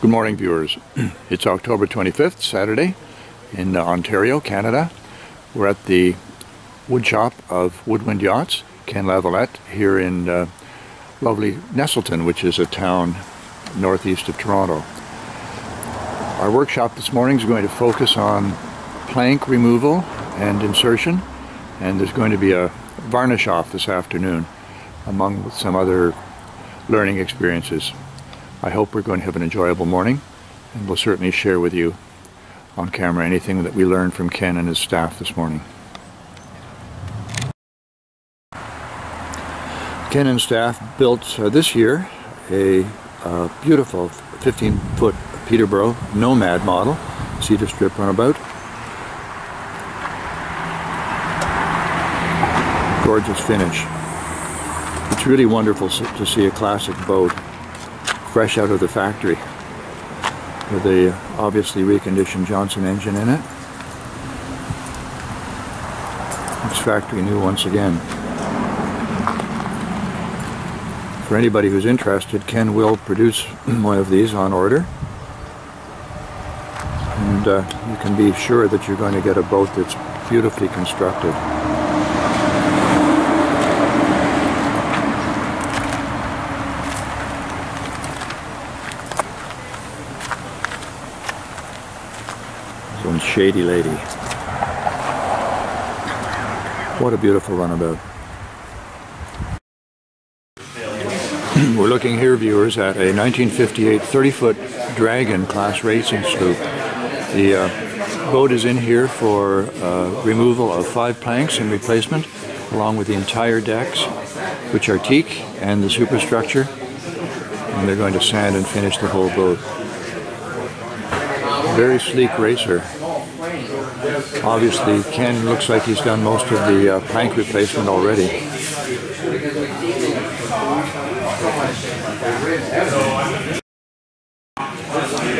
Good morning, viewers. It's October 25th, Saturday, in Ontario, Canada. We're at the wood shop of Woodwind Yachts, Ken Lavalette, here in lovely Nestleton, which is a town northeast of Toronto. Our workshop this morning is going to focus on plank removal and insertion, and there's going to be a varnish off this afternoon, among some other learning experiences. I hope we're going to have an enjoyable morning, and we'll certainly share with you on camera anything that we learned from Ken and his staff this morning. Ken and staff built this year a beautiful 15-foot Peterborough Nomad model, cedar strip runabout. Gorgeous finish. It's really wonderful to see a classic boat fresh out of the factory with a obviously reconditioned Johnson engine in it. It's factory new once again. For anybody who's interested, Ken will produce one of these on order, and you can be sure that you're going to get a boat that's beautifully constructed. One shady lady. What a beautiful runabout. We're looking here, viewers, at a 1958 30-foot Dragon class racing sloop. The boat is in here for removal of 5 planks and replacement, along with the entire decks, which are teak, and the superstructure, and they're going to sand and finish the whole boat. Very sleek racer. Obviously, Ken looks like he's done most of the plank replacement already.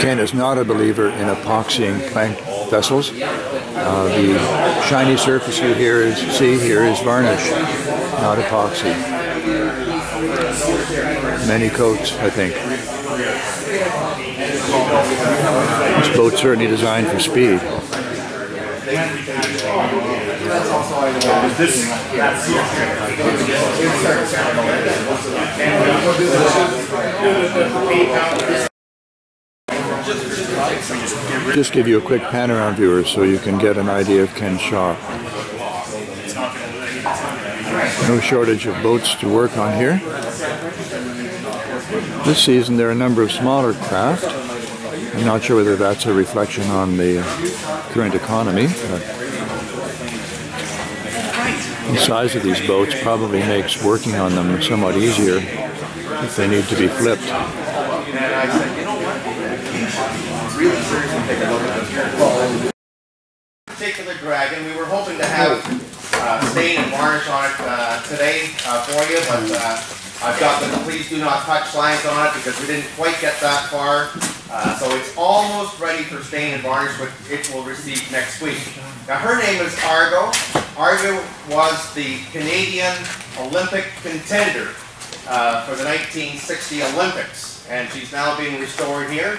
Ken is not a believer in epoxying plank vessels. The shiny surface you see here is varnish, not epoxy. Many coats, I think. This boat's certainly designed for speed. Just give you a quick pan around, viewers, so you can get an idea of Ken's shop. No shortage of boats to work on here. This season there are a number of smaller craft. I'm not sure whether that's a reflection on the current economy, but the size of these boats probably makes working on them somewhat easier if they need to be flipped. Particular Dragon, we were hoping to have stain and varnish on it today for you, but I've got the please do not touch signs on it because we didn't quite get that far. So it's almost ready for stain and varnish, which it will receive next week. Now her name is Argo. Argo was the Canadian Olympic contender for the 1960 Olympics, and she's now being restored here.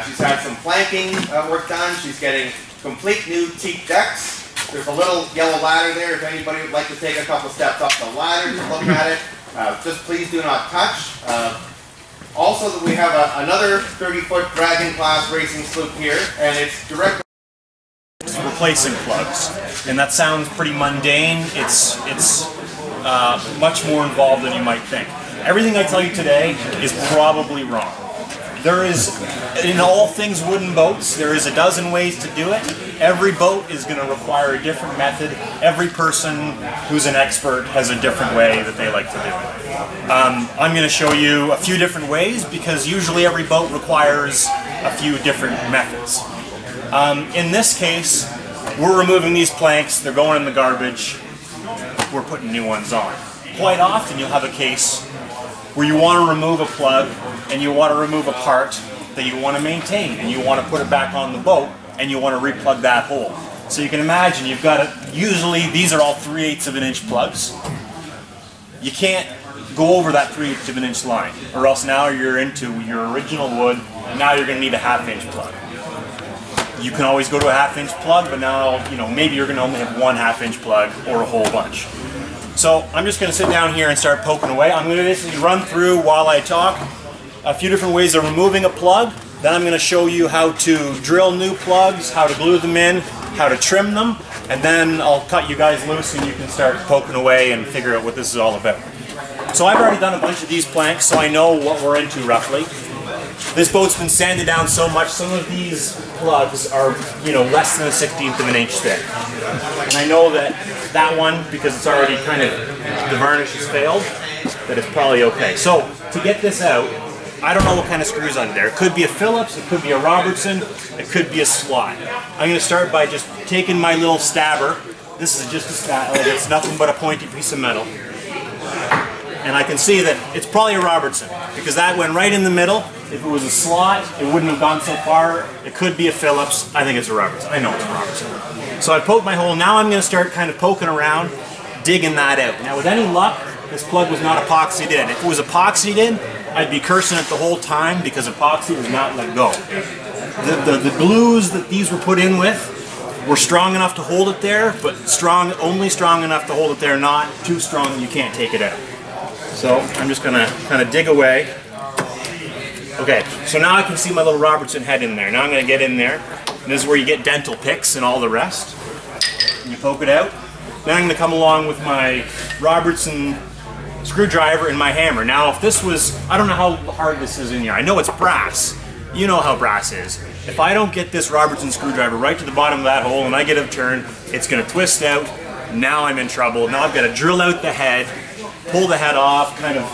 She's had some planking work done. She's getting complete new teak decks. There's a little yellow ladder there if anybody would like to take a couple steps up the ladder to look at it. Just please do not touch. Also, we have another 30-foot Dragon class racing sloop here, and it's directly replacing plugs, and that sounds pretty mundane. It's much more involved than you might think. Everything I tell you today is probably wrong. There is, in all things wooden boats, there is a dozen ways to do it. Every boat is going to require a different method. Every person who's an expert has a different way that they like to do it. I'm going to show you a few different ways because usually every boat requires a few different methods. In this case, we're removing these planks. They're going in the garbage. We're putting new ones on. Quite often you'll have a case where you want to remove a plug and you want to remove a part that you want to maintain and you want to put it back on the boat and you want to replug that hole. So you can imagine you've got it, usually these are all 3/8 of an inch plugs. You can't go over that 3/8 of an inch line, or else now you're into your original wood, and now you're going to need a 1/2 inch plug. You can always go to a 1/2 inch plug, but now, you know, maybe you're going to only have one 1/2 inch plug or a whole bunch. So I'm just going to sit down here and start poking away. I'm going to basically run through while I talk a few different ways of removing a plug. Then I'm going to show you how to drill new plugs, how to glue them in, how to trim them, and then I'll cut you guys loose and you can start poking away and figure out what this is all about. So I've already done a bunch of these planks, so I know what we're into roughly. This boat's been sanded down so much, some of these plugs are, you know, less than a 1/16 of an inch thick. And I know that that one, because it's already kind of, the varnish has failed, that it's probably okay. So to get this out, I don't know what kind of screws under there. It could be a Phillips, it could be a Robertson, it could be a slot. I'm going to start by just taking my little stabber. This is just a stabber, it's nothing but a pointy piece of metal. And I can see that it's probably a Robertson, because that went right in the middle. If it was a slot, it wouldn't have gone so far. It could be a Phillips. I think it's a Robertson. I know it's a Robertson. So I poked my hole. Now I'm going to start kind of poking around, digging that out. Now with any luck, this plug was not epoxied in. If it was epoxied in, I'd be cursing it the whole time because epoxy does not let go. The glues that these were put in with were strong enough to hold it there, but only strong enough to hold it there, not too strong that you can't take it out. So I'm just going to kind of dig away. Okay, so now I can see my little Robertson head in there. Now I'm going to get in there. And this is where you get dental picks and all the rest. And you poke it out. Then I'm going to come along with my Robertson screwdriver and my hammer. Now if this was, I don't know how hard this is in here. I know it's brass. You know how brass is. If I don't get this Robertson screwdriver right to the bottom of that hole and I get it turned, it's going to twist out. Now I'm in trouble. Now I've got to drill out the head, pull the head off, kind of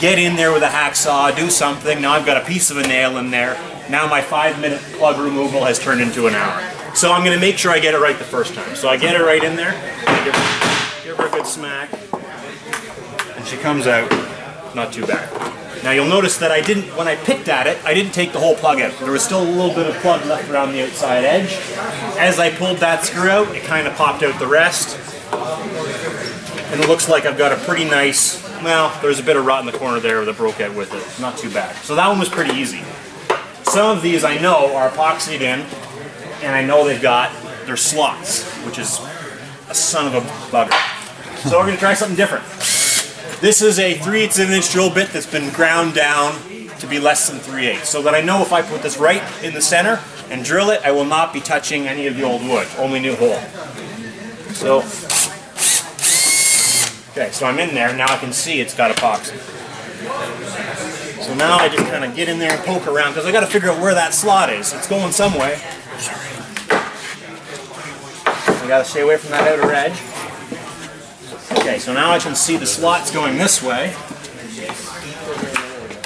get in there with a hacksaw, do something. Now I've got a piece of a nail in there. Now my 5-minute plug removal has turned into an hour. So I'm going to make sure I get it right the first time. So I get it right in there, give her a good smack, and she comes out not too bad. Now you'll notice that when I picked at it, I didn't take the whole plug out. There was still a little bit of plug left around the outside edge. As I pulled that screw out, it kind of popped out the rest. And it looks like I've got a pretty nice, well, there's a bit of rot in the corner there that broke out with it. Not too bad. So that one was pretty easy. Some of these I know are epoxied in, and I know they're slots, which is a son of a bugger. So we're going to try something different. This is a 3/8 of an inch drill bit that's been ground down to be less than 3/8, so that I know if I put this right in the center and drill it, I will not be touching any of the old wood, only new hole. So, okay, so I'm in there, now I can see it's got epoxy. So now I just kind of get in there and poke around, because I got to figure out where that slot is. It's going some way. I got to stay away from that outer edge. Okay, so now I can see the slot's going this way.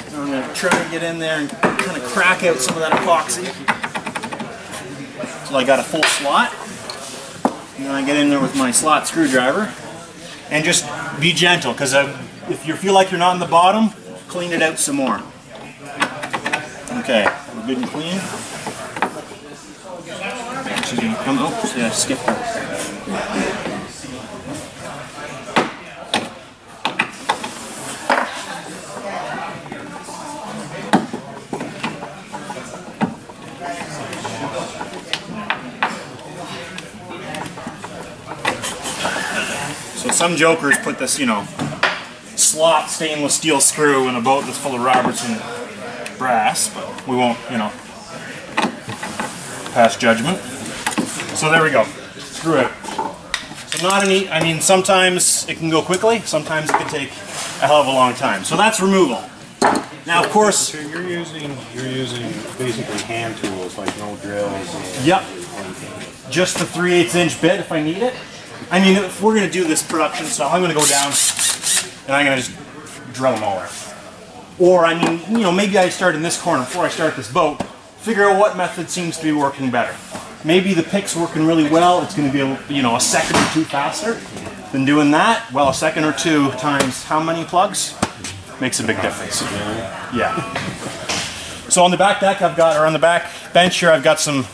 So I'm going to try and get in there and kind of crack out some of that epoxy. So I got a full slot. And then I get in there with my slot screwdriver. And just be gentle, because if you feel like you're not in the bottom, clean it out some more. Okay, we're good and clean. She's going to come, oh, yeah, skip her. So some jokers put this, you know, slot stainless steel screw in a boat that's full of Robertson brass, but we won't, you know, pass judgment. So there we go. Screw it. So not any, I mean, sometimes it can go quickly, sometimes it can take a hell of a long time. So that's removal. Now, of course, so you're using basically hand tools, like no drills. Yep. Just the 3/8 inch bit if I need it. I mean, if we're going to do this production stuff, I'm going to go down and I'm going to just drill them all out. Or, I mean, you know, maybe I start in this corner before I start this boat, figure out what method seems to be working better. Maybe the pick's working really well, it's going to be, you know, a second or two faster than doing that. Well, a second or two times how many plugs makes a big difference. Yeah. So on the back deck I've got, or on the back bench here, I've got some